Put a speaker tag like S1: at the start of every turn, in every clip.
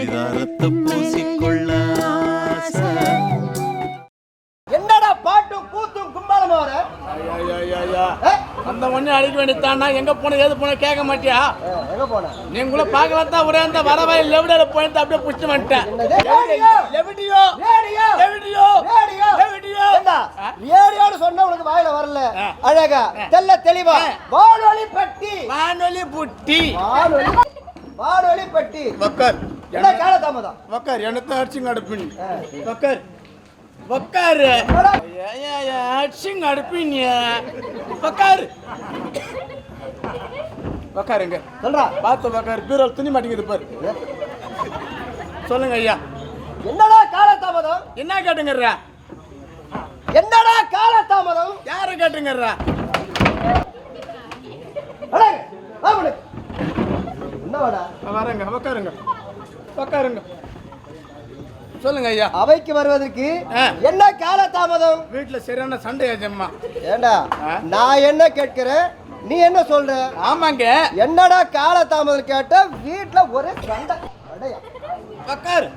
S1: பரிதாரத்தை பூசிக்கொள்ள
S2: என்னடா பாட்டும் கூத்தும் கும்பாலம் வர
S3: அந்த ஒண்ணு அடிக்க வேண்டியதானா? எங்க போன ஏது போன கேட்க மாட்டியா?
S2: எங்க போன
S3: நீங்கள பார்க்கலாம் தான் ஒரே அந்த வரவாய் லெவடில போயிட்டு அப்படியே புடிச்சு வந்துட்டேன்.
S2: ரேடியோன்னு சொன்னா உனக்கு வாயில வரல. அழகா தெல்ல தெளிவா வானொலி பட்டி வானொலி பட்டி
S3: வக்கர்
S2: என்ன கால தாமதம்
S3: வக்கர் எனக்கு அடிச்சுங்க அடுப்பின் வக்கர் வக்கர் அடிச்சுங்க அடுப்பின் வக்கர் வக்காருங்க
S2: சொல்றா
S3: பார்த்து வக்காரு பீரோல் துணி மாட்டேங்குது பாரு. சொல்லுங்க ஐயா.
S2: என்னடா கால தாமதம்?
S3: என்ன கேட்டுங்கறா?
S2: என்னடா கால தாமதம்?
S3: யார கேட்டுங்கறா?
S2: என்னவாடா?
S3: வரங்க வக்காருங்க வக்காருங்க. சொல்லுங்க ஐயா.
S2: அவைக்கு வருவதற்கு என்ன கால தாமதம்?
S3: வீட்டுல சரியான சண்டை ஆச்சம்மா.
S2: ஏண்டா நான் என்ன கேட்கிறேன் நீ என்ன சொல்ற?
S3: ஆமாங்க.
S2: என்னடா கால தாமதம் கேட்ட வீட்டுல ஒரே சண்டை. அடையா
S3: வக்காரு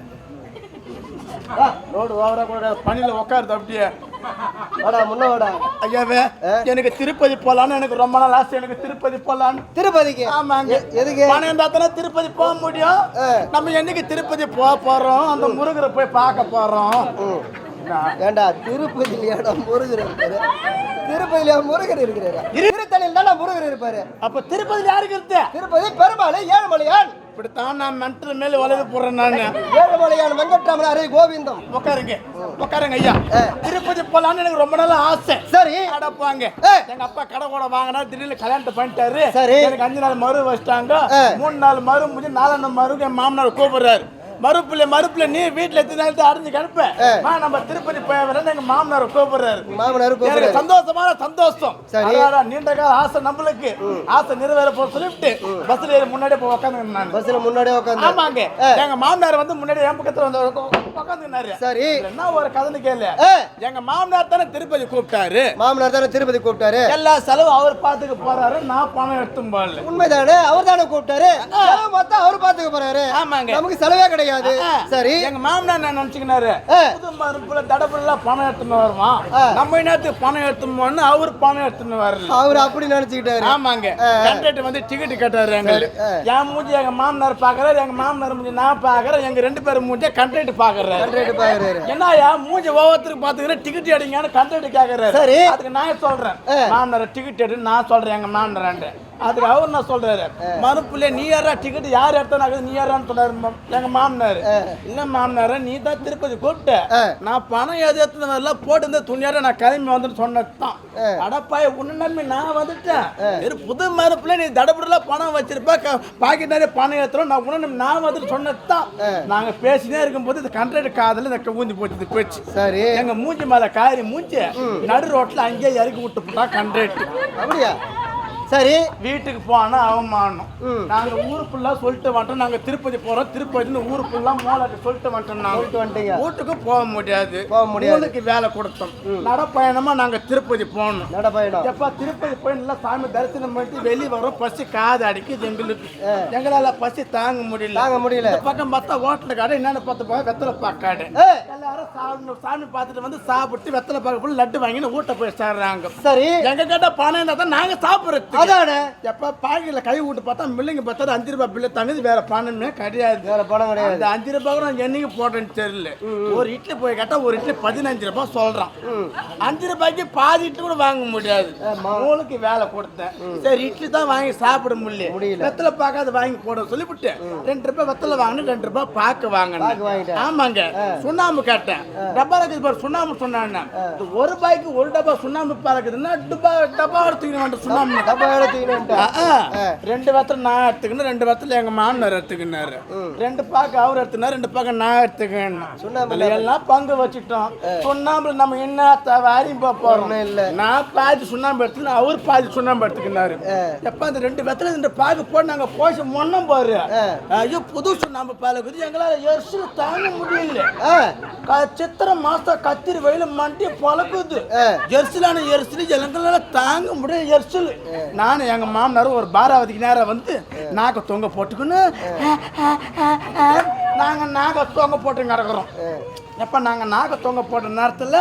S3: ரோடு ஓவரா கூட பனில உட்காருது அப்படியே.
S2: வாடா முன்ன வாடா.
S3: ஐயாவே எனக்கு திருப்பதி போலான்னு எனக்கு ரொம்ப நாள் ஆசை. எனக்கு திருப்பதி போலான்னு.
S2: திருப்பதிக்கு?
S3: ஆமாங்க.
S2: எதுக்கு?
S3: பணம் இருந்தா தானே திருப்பதி போக முடியும். நம்ம என்னைக்கு திருப்பதி போக போறோம்? அந்த முருகரை போய் பார்க்க போறோம்.
S2: ஏண்டா திருப்பதியில முருகர் இருப்பாரு? திருப்பதியில முருகர் இருக்கிறாரு. திருத்தணியில் தான் முருகர் இருப்பாரு.
S3: அப்ப திருப்பதியில யாருக்கு இருக்கு?
S2: திருப்பதி பெருமாள் ஏழுமலையான்.
S3: இப்படித்தான் நான் மென்டல் மேல வளர போறேன் நானு.
S2: ஏழுமலையான் வெங்கட்ராமன் அரே கோவிந்தம்.
S3: உட்காருங்க உட்காருங்க ஐயா. திருப்பதி போலான்னு எனக்கு ரொம்ப நாள் ஆசை.
S2: சரி
S3: அடப்பாங்க. எங்க அப்பா கடை கூட வாங்கினா திடீர்னு கல்யாணத்தை பண்ணிட்டாரு.
S2: சரி
S3: எனக்கு 5 நாள் மறு வச்சிட்டாங்க. 3 நாள் மறு முடிஞ்சு 4 நாள் மறு என் மாமனார் கூப்பிடுறாரு. மறுப்புல நீ வீட்டுல எத்தனை நாள் அடைஞ்சு கணுப்ப நம்ம திருப்பதி போய் வரேன்னு எங்க மாமனார் கூப்பிடுறாரு. எனக்கு சந்தோஷமான சந்தோஷம். நீண்ட கால ஆசை நம்மளுக்கு ஆசை நிறைவேற போற சொல்லிட்டு பஸ்ல ஏறி முன்னாடியே போய் உட்காந்து நான் பஸ்ல முன்னாடியே உட்காந்து. ஆமாங்க. எங்க மாமனார் வந்து முன்னாடி என் பக்கத்துல வந்து உட்காந்துனாரு. சரி என்ன ஒரு கதைன்னு கேளு. எங்க மாமனார் தானே திருப்பதி கூப்பிட்டாரு. மாமனார் தானே திருப்பதி கூப்பிட்டாரு. எல்லா செலவு அவர் பாத்துக்க போறாரு. நான் பணம் எடுத்தும் போல. உண்மைதானே? அவர் தானே கூப்பிட்டாரு. செலவு பார்த்தா அவர் பாத்துக்க போறாரு. ஆமாங்க. நமக்கு செலவே கிடையாது. சரி எங்க மாமனார் என்ன நினைச்சுக்கினாரு? புது மறுப்புல தடபுல பணம் எடுத்துன்னு வருவான். நம்ம நேரத்துக்கு பணம் எடுத்துன்னு அவர் பணம் எடுத்துன்னு வரல. அவர் அப்படி நினைச்சுக்கிட்டாரு. ஆமாங்க. கண்டக்டர் வந்து டிக்கெட் கேட்டாரு. என் மூஞ்சி எங்க மாமனார் பாக்குறாரு. எங்க மாமனார் மூஞ்சி நான் பாக்குறேன். எங்க 2 பேரும் மூஞ்சி கண்டக்டர் பாக்குறாரு. என்னயா மூஞ்சி ஒவ்வொருத்தருக்கு பாத்துக்கிறேன் டிக்கெட் அடிங்கன்னு கண்டக்டர் கேக்குறாரு. சரி அதுக்கு நான் சொல்றேன் மாமனார் டிக்கெட் எடு. நான் சொல்றேன் எங்க மாமனார். அதுக்கு அவர் நான் சொல்றாரு மறுப்புல நீ யாரா டிக்கெட் யார் எடுத்தா நீ யாரான்னு சொல்றாரு எங்க மாமனாரு. இல்ல மாமனார நீ தான் திருப்பதி கூப்பிட்ட. நான் பணம் எது வரல போட்டு துணியார நான் கிளம்பி வந்துட்டு சொன்னதுதான். அடப்பாய் உன்ன நம்பி நான் வந்துட்டேன். புது மறுப்புல நீ தடபுடல பணம் வச்சிருப்ப பாக்கெட் நிறைய பணம் ஏத்துறோம். நான் உன்ன நான் வந்துட்டு சொன்னதுதான். நாங்க பேசினே இருக்கும்போது இந்த கண்ட்ரக்டர் காதல இந்த ஊந்தி போச்சு போச்சு. சரி எங்க மூஞ்சி மேல காரி மூஞ்சி நடு ரோட்ல அங்கேயே இறக்கி விட்டு போட்டா கண்ட்ரக்டர். அப்படியா? சரி வீட்டுக்கு போனா அவமானம். நாங்க ஊரு ஃபுல்லா சொல்லிட்டு வந்துட்டோம். நாங்க திருப்பதி போறோம். திருப்பதி ஊரு ஃபுல்லா மோலாட்டி சொல்லிட்டு வந்துட்டோம். வீட்டுக்கு போக முடியாது. உங்களுக்கு வேலை கொடுத்தோம். நடப்பயணமா நாங்க திருப்பதி போகணும். நடப்பயணம் எப்ப திருப்பதி போய் நல்லா சாமி தரிசனம் பண்ணிட்டு வெளியே வரோம். பசி காது அடிக்குது எங்களுக்கு. எங்களால பசி தாங்க முடியல. பக்கம் பார்த்தா ஹோட்டல் கடை என்னன்னு பார்த்து போக வெத்தலை பாக்காடு. எல்லாரும் சாமி பார்த்துட்டு வந்து சாப்பிட்டு வெத்தலை பாக்க லட்டு வாங்கின்னு வீட்டை போய் சேர்றாங்க. சரி எங்க கேட்ட பணம் இருந்தா தான் நாங்க சாப்பிடுறது. அதானே எப்ப பாக்கெட்ல கை விட்டு பார்த்தா மில்லிங்க பார்த்தா 5 ரூபாய் பில்லு தங்குது. வேற பணமே கிடையாது. வேற பணம் கிடையாது. அந்த 5 ரூபாய் நான் என்னைக்கு போட்டேன்னு தெரியல. ஒரு இட்லி போய் கேட்டா ஒரு இட்லி 15 ரூபாய் சொல்றான். 5 ரூபாய்க்கு பாதி இட்லி கூட வாங்க முடியாது. உங்களுக்கு வேலை கொடுத்தேன். சரி இட்லி தான் வாங்கி சாப்பிட முடியல. வெத்தலை பாக்காது வாங்கி போட சொல்லிவிட்டு 2 ரூபாய் வெத்தலை வாங்கினு 2 ரூபாய் பாக்கு வாங்கினேன். ஆமாங்க. சுண்ணாம்பு கேட்டேன். டப்பா இருக்குது சுண்ணாம்பு சொன்னாங்க. 1 ரூபாய்க்கு 1 டப்பா சுண்ணாம்பு பாக்குதுன்னா டப்பா எடுத்துக்கணும். சுண்ணாம்பு 2 வெத்தலை நான் எடுத்துக்கணும். 2 வெத்தலை எங்க மாமனார் எடுத்துக்கினாரு. 2 பாக்கு அவர் எடுத்துனாரு. 2 பாக்கு நான் எடுத்துக்கணும். எல்லாம் பங்கு வச்சுட்டோம். சுண்ணாம்பு நம்ம என்ன வாரி போறோம் இல்ல. நான் பாதி சுண்ணாம்பு எடுத்து அவர் பாதி சுண்ணாம்பு எடுத்துக்கினாரு. எப்ப அந்த 2 வெத்தலை 2 பாக்கு போட்டு நாங்க போச்சு மொன்னம் பாரு. ஐயோ புது சுண்ணாம்பு பாலுக்குது. எங்களால எரிசல் தாங்க முடியல. சித்திரை மாசம் கத்திரி வெயில மண்டி பழக்குது. எரிசலான எரிசல் எங்களால தாங்க முடியல. எரிசல் நானும் எங்க மாமனாரும் ஒரு பாராவதிக்கு நேரம் வந்து நாக்க தொங்க போட்டுக்குன்னு நாங்க தொங்க போட்டு கிடக்குறோம். எப்ப நாங்க நாக தொங்க போட்ட நேரத்துல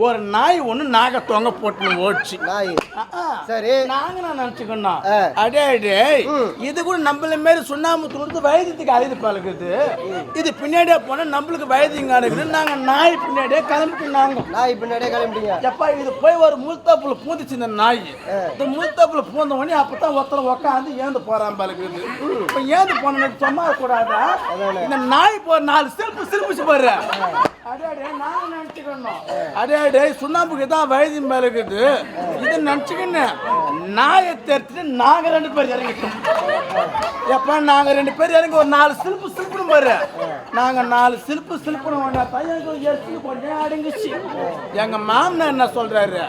S3: ஒரு நாய் ஒண்ணு நாக தொங்க போட்டு ஓடிச்சு.
S2: நாய் சரி
S3: நாங்க நினைச்சுக்கணும் அடே இது கூட நம்மள மாரி சுண்ணாம்பு துணுத்து வயதுக்கு அழுது பழகுது. இது பின்னாடியே போனா நம்மளுக்கு வயதுங்க இருக்குது. நாங்க நாய் பின்னாடியே கிளம்பிட்டுனாங்க.
S2: நாய் பின்னாடியே கிளம்பிட்டீங்க.
S3: எப்பா இது போய் ஒரு முள்தாப்புல பூந்துச்சு இந்த நாய். இந்த முள்தாப்புல பூந்த உடனே அப்பதான் ஒருத்தர் உட்காந்து ஏந்து போறான் பழகுது. இப்ப ஏந்து போன சும்மா கூடாதா? இந்த நாய் போ 4 சிரிப்புச்சு பாரு. நாங்க நினைச்சுக்கணும் அடே சுண்ணாம்புக்கு தான் வயது மேல இருக்குது. இதை நினைச்சுக்கணும் நாயை தெரிச்சுட்டு நாங்க 2 பேர் இறங்கிட்டோம். எப்ப நாங்க 2 பேர் இறங்கி ஒரு 4 சிரிப்பு பாரு. நாங்க 4 சிரிப்பு கொஞ்சம் அடங்குச்சு. எங்க மாமனார் என்ன சொல்றாரு,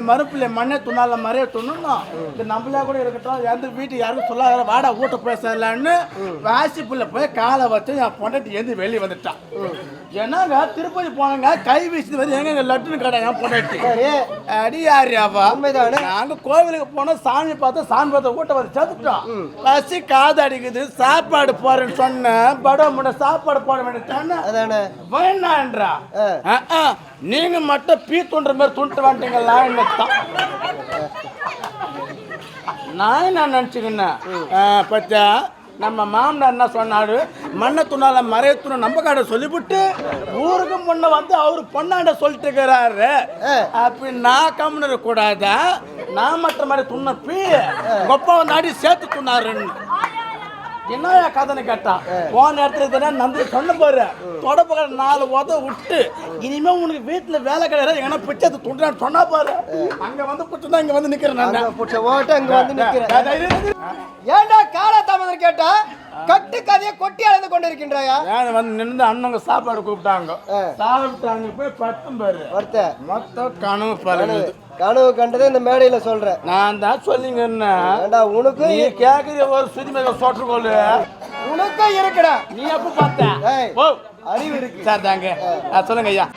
S3: மறுப்புல மண்ணை துணால மறைய துண்ணணும். இது நம்மளா கூட இருக்கட்டும், எந்த வீட்டுக்கு யாருக்கும் சொல்லாத வாடா ஊட்ட பேசலான்னு வாசிப்புள்ள போய் காலை வச்சு என் பொண்டாட்டி எழுந்து வெளியே வந்துட்டான். ஏன்னாங்க திருப்பதி போனாங்க கை வீசி வந்து எங்க லட்டுன்னு கடை என் பொண்டாட்டி அடி யாரியாவா. நாங்க கோவிலுக்கு போனோம், சாமி பார்த்த ஊட்ட வந்து சேர்த்துட்டோம். பசி காது அடிக்குது, சாப்பாடு போறேன்னு சொன்னேன். படம் முன்ன சாப்பாடு போட வேண்டியதானே வேணான்றா. நீங்க மட்டும் பீ துண்டுற மாதிரி துண்டு வந்துட்டீங்களா என்னத்தான் நான் நினைச்சுக்கின்னேன். பச்சா நம்ம மாமனார் என்ன சொன்னாரு, மண்ணை துணால மறைய துணை நம்ம கடை சொல்லிவிட்டு ஊருக்கு முன்ன வந்து அவரு பொண்ணாண்ட சொல்லிட்டு இருக்கிறாரு. அப்படி நான் கம்முன்னு கூடாதா? நான் மற்ற மாதிரி துண்ணப்பி கொப்பா வந்து அடி சேர்த்து துண்ணாருன்னு என்னையா கதைன்னு கேட்டான். போன இடத்துல நம்பி சொன்ன பாரு தொடப்ப 4 உத விட்டு இனிமே உனக்கு வீட்டுல வேலை கிடையாது எங்கன்னா பிச்சை துண்டான்னு சொன்னா பாரு. அங்க வந்து புடிச்சுதான் இங்க வந்து நிக்கிறேன்.
S2: ஏண்டா கால தாமதம் கேட்டா கட்டு கதையை கொட்டி அளந்து கொண்டு இருக்கின்றாயா?
S3: வந்து நின்று அண்ணங்க சாப்பாடு கூப்பிட்டாங்க, சாப்பிட்டாங்க. போய் பட்டும் பாரு மொத்த கனவு பாருங்க.
S2: கனவு கண்டதை இந்த மேடையில சொல்றேன். நான்
S3: தான் சொல்லிங்க
S2: உனக்கு
S3: நீ கேக்குற ஒரு சுதிமேக சொட்டுக்கோளு
S2: உனக்கும் இருக்குடா.
S3: நீ எப்ப பார்த்த
S2: அறிவு இருக்கு
S3: சார் தாங்க சொல்லுங்க ஐயா.